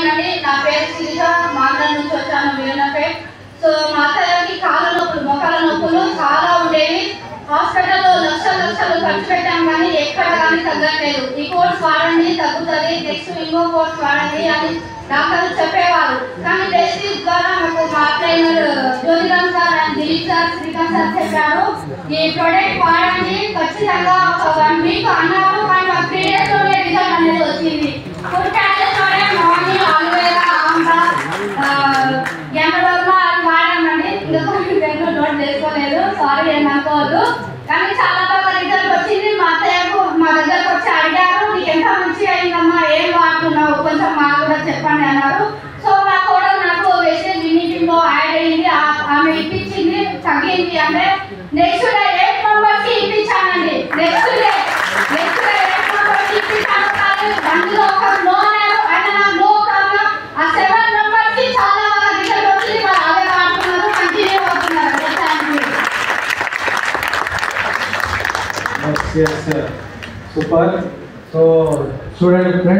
Morning అండి. నా పేరు శిరీష, మాండ్రం నుంచి వచ్చాను వీరన్నపేట్. సో మా అత్తగారికి కాళ్ళ నొప్పులు, మొక్కల నొప్పులు చాలా ఉండేవి. హాస్పిటల్లో లక్షలు ఖర్చు పెట్టాం కానీ ఎక్కడ కానీ తగ్గట్లేదు. ఈ కోర్స్ వాడండి తగ్గుతుంది, నెక్స్ట్ ఇంకో కోర్స్ వాడండి అని డాక్టర్లు చెప్పేవారు. కానీ టెస్ట్ ద్వారా నాకు మా trainer Jyothiram sir and Dileep sir, Srikanth sir చెప్పారు, ఈ ప్రోడక్ట్ వాడండి ఖచ్చితంగా ఒక 1 వీక్ అన్నారు. కానీ మాకు 3 days లోనే రిజల్ట్ అనేది వచ్చింది. Food packet morning aloe vera, amla, గెమడోర్మా అది వాడానండి. ఇంకా నోట్ చేసుకోలేదు, సారీ ఏమనుకోవద్దు. కానీ చాలా బాగా రిజల్ట్ వచ్చింది. మా అత్తయ్యకు మా దగ్గరకు వచ్చి అడిగారు, నీకు ఎంత మంచి అయిందమ్మా, ఏం వాడుతున్నావు, కొంచెం మాకు కూడా చెప్పండి అన్నారు. సో మా కోడలు నాకు వేసేజ్ ఇన్నిటిలో యాడ్ అయ్యింది. ఆమె ఇప్పించింది, తగ్గింది. అంటే నెక్స్ట్ డే 8 మెంబర్స్ కి ఇప్పించానండి. నెక్స్ట్ డే 8 మెంబర్స్ కి ఇప్పించాను. అందులో ఒక నో అన్నారు, ఆయన నాకు నో ప్రాబ్లం. ఆ 7 మెంబర్స్ కి చాలా బాగా రిజల్ట్ వచ్చింది. వాళ్ళు అదే వాడుతున్నారు, కంటిన్యూ అవుతున్నారు. సూపర్. సో చూడండి ఫ్రెండ్స్.